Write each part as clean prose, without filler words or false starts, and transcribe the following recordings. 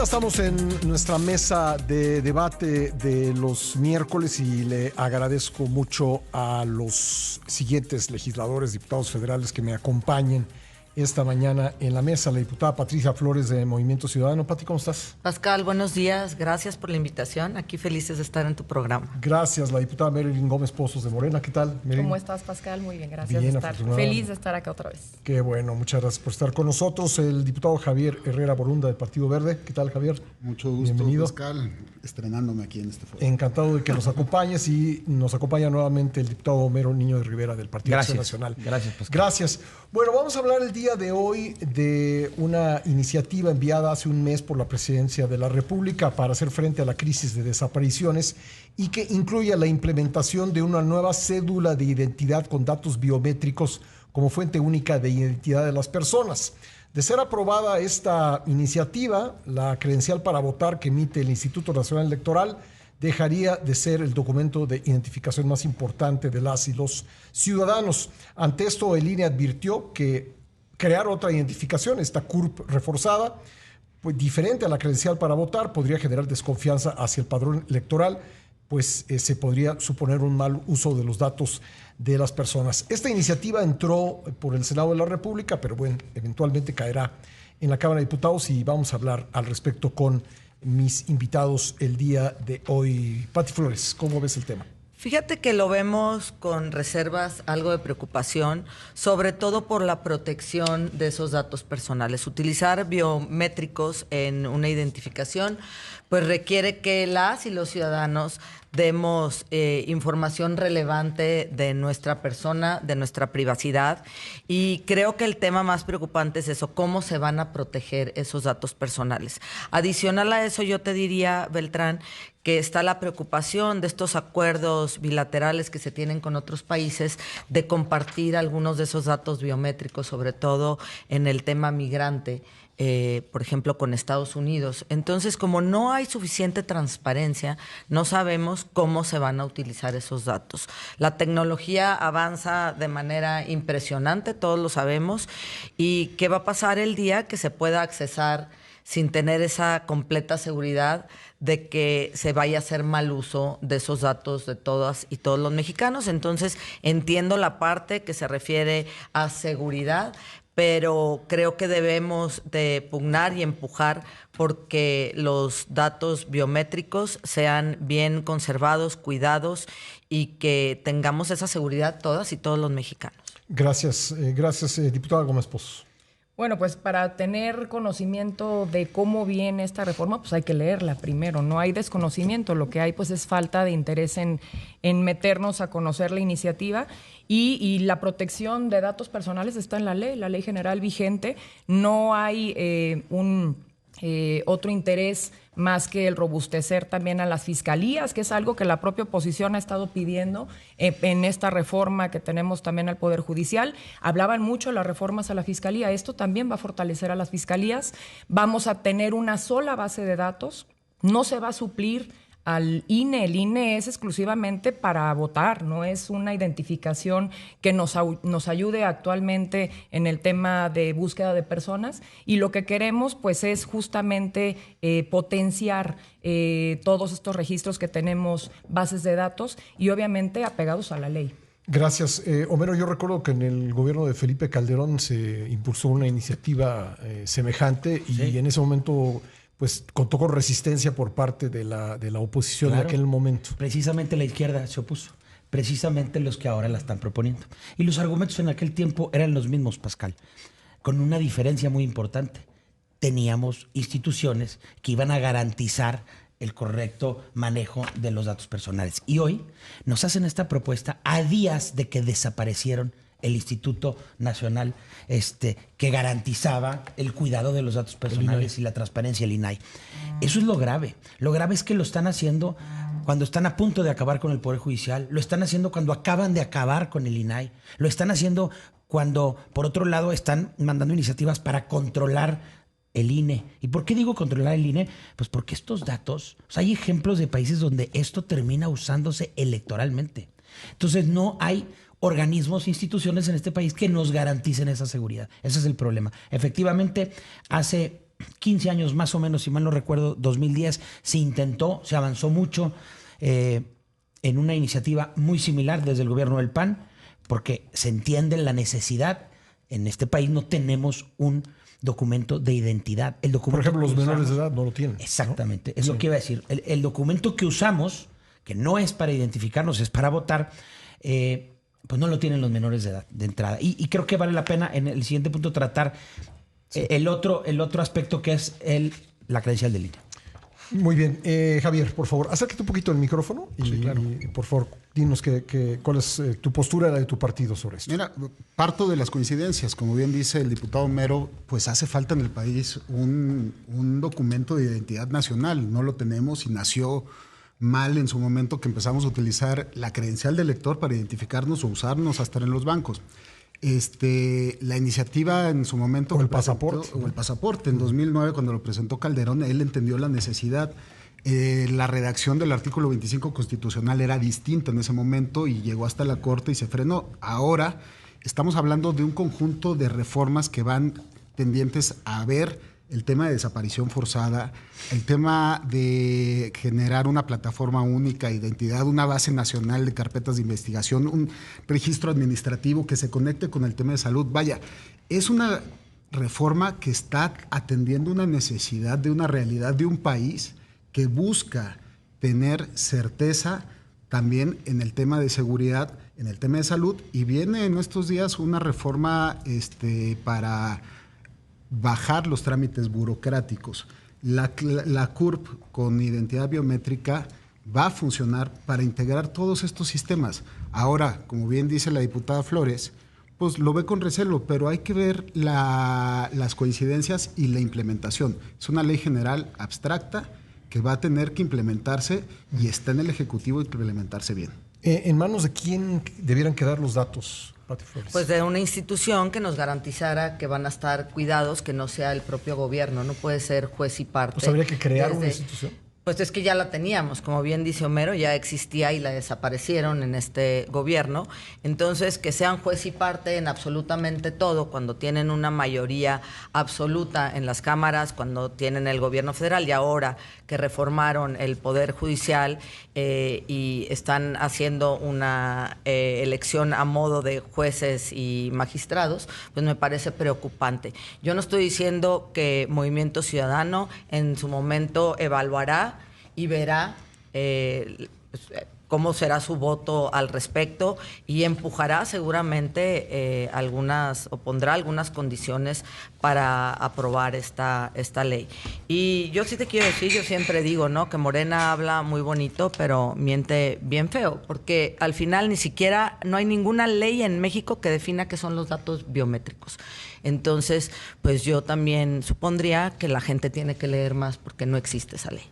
Ya estamos en nuestra mesa de debate de los miércoles y le agradezco mucho a los siguientes legisladores, diputados federales que me acompañen esta mañana en la mesa. La diputada Patricia Flores de Movimiento Ciudadano. Pati, ¿cómo estás? Pascal, buenos días. Gracias por la invitación. Aquí felices de estar en tu programa. Gracias. La diputada Marilyn Gómez Pozos de Morena. ¿Qué tal, Marilyn? ¿Cómo estás, Pascal? Muy bien, gracias. Bien, Feliz de estar acá otra vez. Qué bueno, muchas gracias por estar con nosotros. El diputado Javier Herrera Borunda del Partido Verde. ¿Qué tal, Javier? Mucho gusto, bienvenido. Pascal, estrenándome aquí en este foro. Encantado de que nos acompañes y nos acompaña nuevamente el diputado Homero Niño de Rivera del Partido Acción Nacional. Gracias, Pascal. Gracias. Bueno, vamos a hablar el día de hoy de una iniciativa enviada hace un mes por la Presidencia de la República para hacer frente a la crisis de desapariciones y que incluye la implementación de una nueva cédula de identidad con datos biométricos como fuente única de identidad de las personas. De ser aprobada esta iniciativa, la credencial para votar que emite el Instituto Nacional Electoral dejaría de ser el documento de identificación más importante de las y los ciudadanos. Ante esto, el INE advirtió que crear otra identificación, esta CURP reforzada, pues diferente a la credencial para votar, podría generar desconfianza hacia el padrón electoral, pues se podría suponer un mal uso de los datos de las personas. Esta iniciativa entró por el Senado de la República, pero bueno, eventualmente caerá en la Cámara de Diputados y vamos a hablar al respecto con mis invitados el día de hoy. Pati Flores, ¿cómo ves el tema? Fíjate que lo vemos con reservas, algo de preocupación, sobre todo por la protección de esos datos personales. Utilizar biométricos en una identificación, pues requiere que las y los ciudadanos demos información relevante de nuestra persona, de nuestra privacidad, y creo que el tema más preocupante es eso, cómo se van a proteger esos datos personales. Adicional a eso, yo te diría, Beltrán, que está la preocupación de estos acuerdos bilaterales que se tienen con otros países de compartir algunos de esos datos biométricos, sobre todo en el tema migrante, por ejemplo, con Estados Unidos. Entonces, como no hay suficiente transparencia, no sabemos cómo se van a utilizar esos datos. La tecnología avanza de manera impresionante, todos lo sabemos, y ¿qué va a pasar el día que se pueda accesar sin tener esa completa seguridad de que se vaya a hacer mal uso de esos datos de todas y todos los mexicanos? Entonces, entiendo la parte que se refiere a seguridad, pero creo que debemos de pugnar y empujar porque los datos biométricos sean bien conservados, cuidados y que tengamos esa seguridad todas y todos los mexicanos. Gracias, diputada Gómez Pozos. Bueno, pues para tener conocimiento de cómo viene esta reforma, pues hay que leerla primero. No hay desconocimiento, lo que hay pues es falta de interés en meternos a conocer la iniciativa y la protección de datos personales está en la ley general vigente. No hay otro interés más que el robustecer también a las fiscalías, que es algo que la propia oposición ha estado pidiendo en esta reforma que tenemos también al Poder Judicial. Hablaban mucho de las reformas a la fiscalía. Esto también va a fortalecer a las fiscalías. Vamos a tener una sola base de datos. No se va a suplir al INE. El INE es exclusivamente para votar, no es una identificación que nos ayude actualmente en el tema de búsqueda de personas, y lo que queremos pues es justamente potenciar todos estos registros que tenemos, bases de datos, y obviamente apegados a la ley. Gracias. Homero, yo recuerdo que en el gobierno de Felipe Calderón se impulsó una iniciativa semejante y sí, en ese momento pues contó con resistencia por parte de la oposición, claro, en aquel momento. Precisamente la izquierda se opuso, precisamente los que ahora la están proponiendo. Y los argumentos en aquel tiempo eran los mismos, Pascal, con una diferencia muy importante. Teníamos instituciones que iban a garantizar el correcto manejo de los datos personales. Y hoy nos hacen esta propuesta a días de que desaparecieron el Instituto Nacional que garantizaba el cuidado de los datos personales y la transparencia, el INAI. Eso es lo grave. Lo grave es que lo están haciendo cuando están a punto de acabar con el Poder Judicial, lo están haciendo cuando acaban de acabar con el INAI, lo están haciendo cuando, por otro lado, están mandando iniciativas para controlar el INE. ¿Y por qué digo controlar el INE? Pues porque estos datos, o sea, hay ejemplos de países donde esto termina usándose electoralmente. Entonces no hay organismos, instituciones en este país que nos garanticen esa seguridad. Ese es el problema. Efectivamente, hace 15 años más o menos, si mal no recuerdo, 2010, se intentó, se avanzó mucho en una iniciativa muy similar desde el gobierno del PAN, porque se entiende la necesidad. En este país no tenemos un documento de identidad. El documento, por ejemplo, los menores de edad no lo tienen. Exactamente, ¿no? es lo que iba a decir. El documento que usamos, que no es para identificarnos, es para votar, pues no lo tienen los menores de edad de entrada. Y creo que vale la pena en el siguiente punto tratar el otro aspecto, que es la credencial de línea. Muy bien. Javier, por favor, acércate un poquito al micrófono y por favor, dinos cuál es tu postura, la de tu partido sobre esto. Mira, parto de las coincidencias. Como bien dice el diputado Mero, pues hace falta en el país un documento de identidad nacional. No lo tenemos y nació mal en su momento que empezamos a utilizar la credencial de elector para identificarnos o usarnos hasta en los bancos. La iniciativa en su momento... O el pasaporte. O el pasaporte. En 2009, cuando lo presentó Calderón, él entendió la necesidad. La redacción del artículo 25 constitucional era distinta en ese momento y llegó hasta la Corte y se frenó. Ahora estamos hablando de un conjunto de reformas que van tendientes a ver el tema de desaparición forzada, el tema de generar una plataforma única de identidad, una base nacional de carpetas de investigación, un registro administrativo que se conecte con el tema de salud. Vaya, es una reforma que está atendiendo una necesidad de una realidad de un país que busca tener certeza también en el tema de seguridad, en el tema de salud, y viene en estos días una reforma para bajar los trámites burocráticos. La CURP con identidad biométrica va a funcionar para integrar todos estos sistemas. Ahora, como bien dice la diputada Flores, pues lo ve con recelo, pero hay que ver las coincidencias y la implementación. Es una ley general abstracta que va a tener que implementarse y está en el Ejecutivo implementarse bien. ¿En manos de quién debieran quedar los datos, Pati Flores? Pues de una institución que nos garantizara que van a estar cuidados, que no sea el propio gobierno, no puede ser juez y parte. Pues habría que crear una institución. Pues es que ya la teníamos, como bien dice Homero, ya existía y la desaparecieron en este gobierno. Entonces, que sean juez y parte en absolutamente todo, cuando tienen una mayoría absoluta en las cámaras, cuando tienen el gobierno federal y ahora que reformaron el Poder Judicial y están haciendo una elección a modo de jueces y magistrados, pues me parece preocupante. Yo no estoy diciendo que Movimiento Ciudadano en su momento evaluará y verá cómo será su voto al respecto y empujará seguramente pondrá algunas condiciones para aprobar esta ley. Y yo sí te quiero decir, yo siempre digo, ¿no?, que Morena habla muy bonito, pero miente bien feo, porque al final ni siquiera no hay ninguna ley en México que defina qué son los datos biométricos. Entonces, pues yo también supondría que la gente tiene que leer más porque no existe esa ley.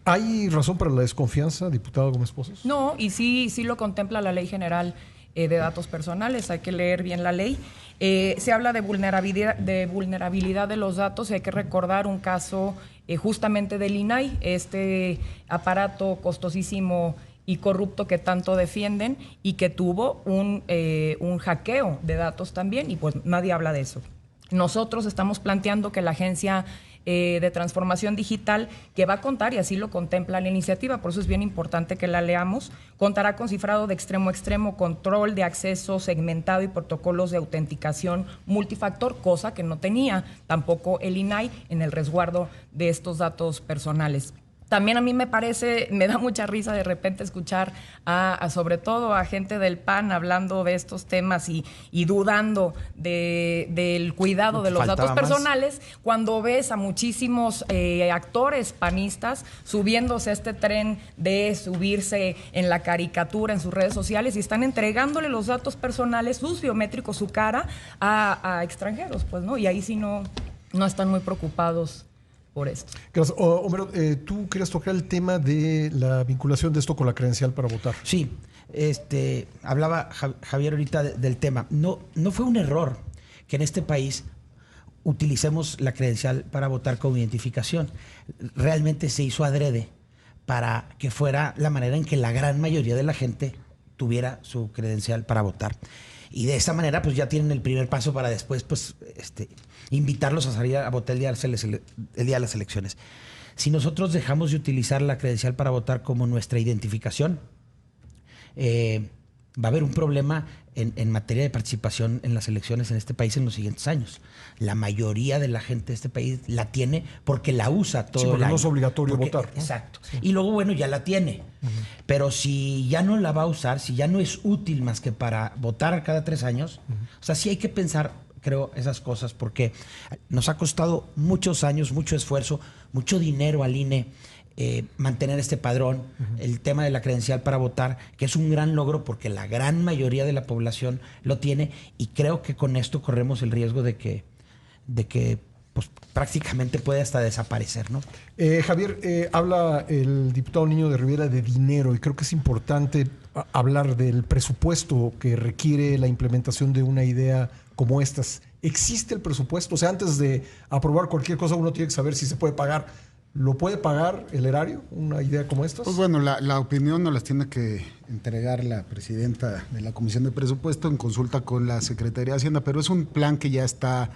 ¿Hay razón para la desconfianza, diputado Gómez Pozos? No, y sí lo contempla la Ley General de Datos Personales, hay que leer bien la ley. Se habla de vulnerabilidad de los datos y hay que recordar un caso justamente del INAI, este aparato costosísimo y corrupto que tanto defienden y que tuvo un hackeo de datos también, y pues nadie habla de eso. Nosotros estamos planteando que la Agencia de Transformación Digital, que va a contar, y así lo contempla la iniciativa, por eso es bien importante que la leamos, contará con cifrado de extremo a extremo, control de acceso segmentado y protocolos de autenticación multifactor, cosa que no tenía tampoco el INAI en el resguardo de estos datos personales. También a mí me da mucha risa de repente escuchar sobre todo a gente del PAN hablando de estos temas y dudando del cuidado de los datos personales, cuando ves a muchísimos actores panistas subiéndose a este tren de subirse en la caricatura en sus redes sociales y están entregándole los datos personales, sus biométricos, su cara a extranjeros, pues, ¿no? Y ahí sí no están muy preocupados por esto. Gracias. Homero, tú querías tocar el tema de la vinculación de esto con la credencial para votar. Sí, hablaba Javier ahorita del tema. No fue un error que en este país utilicemos la credencial para votar como identificación. Realmente se hizo adrede para que fuera la manera en que la gran mayoría de la gente tuviera su credencial para votar. Y de esa manera, pues ya tienen el primer paso para después, pues, invitarlos a salir a votar el día de las elecciones. Si nosotros dejamos de utilizar la credencial para votar como nuestra identificación, va a haber un problema en materia de participación en las elecciones en este país en los siguientes años. La mayoría de la gente de este país la tiene porque la usa todo el año. No es obligatorio votar, ¿no? Exacto. Sí. Y luego, bueno, ya la tiene. Pero si ya no la va a usar, si ya no es útil más que para votar cada 3 años, o sea, sí hay que pensar, creo, esas cosas, porque nos ha costado muchos años, mucho esfuerzo, mucho dinero al INE, mantener este padrón, el tema de la credencial para votar, que es un gran logro porque la gran mayoría de la población lo tiene, y creo que con esto corremos el riesgo de que pues, prácticamente puede hasta desaparecer, ¿no? Javier, habla el diputado Niño de Rivera de dinero, y creo que es importante hablar del presupuesto que requiere la implementación de una idea como estas. ¿Existe el presupuesto? O sea, antes de aprobar cualquier cosa uno tiene que saber si se puede pagar. ¿Lo puede pagar el erario, una idea como esta? Pues bueno, la opinión nos las tiene que entregar la presidenta de la Comisión de Presupuesto en consulta con la Secretaría de Hacienda, pero es un plan que ya está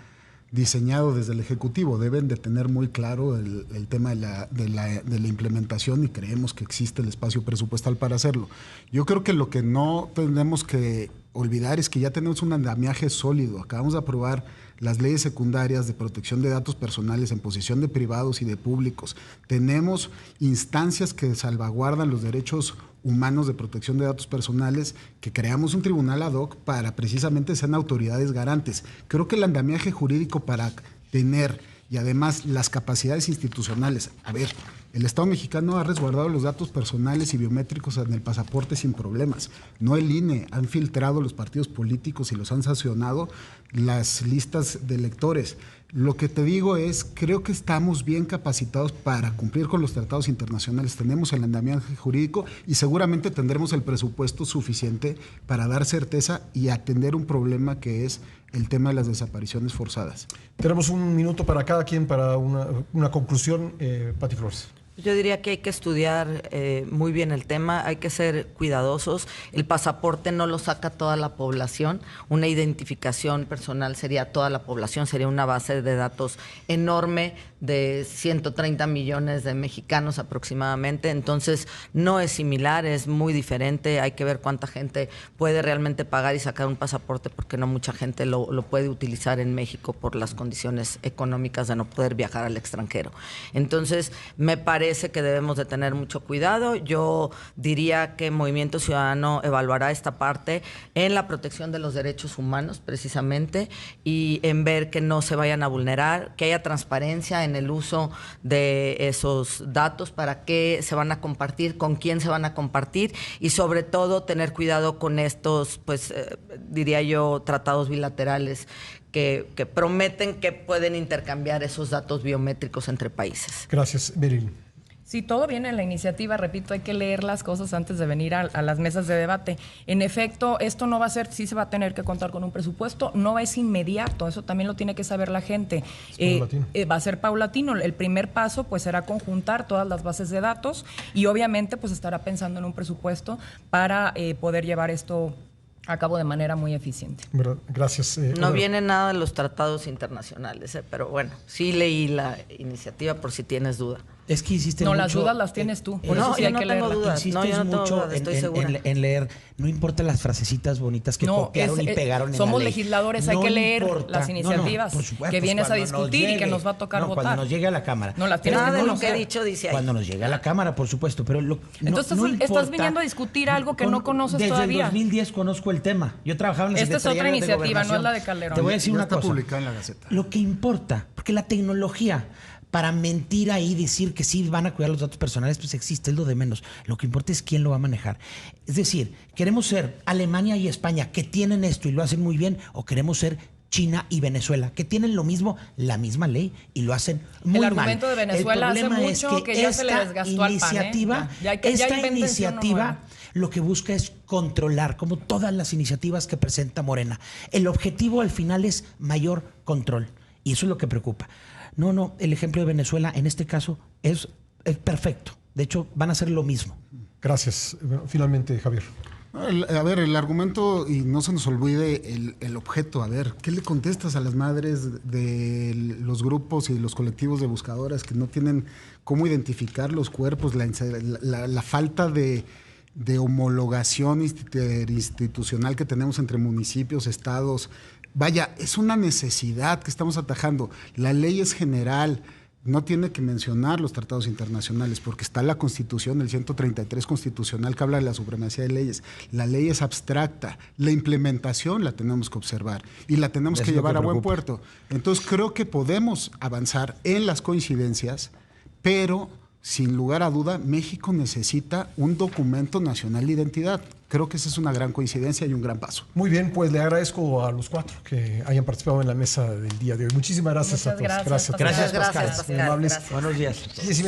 diseñado desde el Ejecutivo. Deben de tener muy claro el tema de la implementación, y creemos que existe el espacio presupuestal para hacerlo. Yo creo que lo que no tenemos que olvidar es que ya tenemos un andamiaje sólido. Acabamos de aprobar las leyes secundarias de protección de datos personales en posesión de privados y de públicos. Tenemos instancias que salvaguardan los derechos humanos de protección de datos personales, que creamos un tribunal ad hoc para precisamente ser autoridades garantes. Creo que el andamiaje jurídico para tener, y además las capacidades institucionales. A ver, el Estado mexicano ha resguardado los datos personales y biométricos en el pasaporte sin problemas. No el INE. Han filtrado los partidos políticos y los han sancionado las listas de electores. Lo que te digo es, creo que estamos bien capacitados para cumplir con los tratados internacionales. Tenemos el andamiaje jurídico y seguramente tendremos el presupuesto suficiente para dar certeza y atender un problema que es el tema de las desapariciones forzadas. Tenemos un minuto para cada quien para una conclusión. Pati Flores. Yo diría que hay que estudiar muy bien el tema, hay que ser cuidadosos. El pasaporte no lo saca toda la población, una identificación personal sería toda la población, sería una base de datos enorme de 130 millones de mexicanos aproximadamente, entonces no es similar, es muy diferente, hay que ver cuánta gente puede realmente pagar y sacar un pasaporte, porque no mucha gente lo puede utilizar en México por las condiciones económicas de no poder viajar al extranjero. Entonces, me parece que debemos de tener mucho cuidado. Yo diría que Movimiento Ciudadano evaluará esta parte en la protección de los derechos humanos, precisamente, y en ver que no se vayan a vulnerar, que haya transparencia en el uso de esos datos, para qué se van a compartir, con quién se van a compartir, y sobre todo tener cuidado con estos, pues, diría yo, tratados bilaterales que prometen que pueden intercambiar esos datos biométricos entre países. Gracias, Beryl. Sí, todo viene en la iniciativa, repito, hay que leer las cosas antes de venir a las mesas de debate. En efecto, esto no va a ser, sí se va a tener que contar con un presupuesto, no es inmediato, eso también lo tiene que saber la gente. Va a ser paulatino. El primer paso pues será conjuntar todas las bases de datos y obviamente pues estará pensando en un presupuesto para poder llevar esto a cabo de manera muy eficiente. Gracias. No viene nada de los tratados internacionales, pero bueno, sí leí la iniciativa por si tienes duda. Es que insistes mucho. No, las dudas las tienes tú. Por eso sí hay que leerla. Insistes mucho en leer. No importa las frasecitas bonitas que copiaron y pegaron en la ley. Somos legisladores, hay que leer las iniciativas que vienes a discutir y que nos va a tocar votar. Cuando nos llegue a la Cámara. No las tienes Nada que de lo que he dicho dice ahí. Cuando nos llegue a la Cámara, por supuesto. Pero entonces estás viniendo a discutir algo que no conoces todavía. Desde el 2010 conozco el tema. Yo trabajaba en la Esta Secretaría es otra de iniciativa, Gobernación. no es la de Calderón. Te voy a decir una cosa. Está publicada en la Gaceta. Lo que importa, porque la tecnología para mentir ahí, decir que sí van a cuidar los datos personales, pues existe, es lo de menos. Lo que importa es quién lo va a manejar. Es decir, ¿queremos ser Alemania y España, que tienen esto y lo hacen muy bien, o queremos ser China y Venezuela, que tienen lo mismo, la misma ley, y lo hacen muy mal? El argumento de Venezuela hace mucho que ya se le desgastó al PAN. Esta iniciativa lo que busca es controlar, como todas las iniciativas que presenta Morena. El objetivo al final es mayor control, y eso es lo que preocupa. No, el ejemplo de Venezuela en este caso es perfecto. De hecho, van a hacer lo mismo. Gracias. Finalmente, Javier. A ver, el argumento, y no se nos olvide el objeto. A ver, ¿qué le contestas a las madres de los grupos y los colectivos de buscadoras que no tienen cómo identificar los cuerpos, la falta de homologación institucional que tenemos entre municipios, estados? Vaya, es una necesidad que estamos atajando. La ley es general. No tiene que mencionar los tratados internacionales porque está la Constitución, el 133 constitucional que habla de la supremacía de leyes. La ley es abstracta, la implementación la tenemos que observar y la tenemos que llevar a buen puerto. Entonces creo que podemos avanzar en las coincidencias, pero sin lugar a duda México necesita un documento nacional de identidad. Creo que esa es una gran coincidencia y un gran paso. Muy bien, pues le agradezco a los 4 que hayan participado en la mesa del día de hoy. Muchísimas gracias a todos. Gracias, Pascal. Gracias, Pascal. Muy amables. Gracias. Buenos días.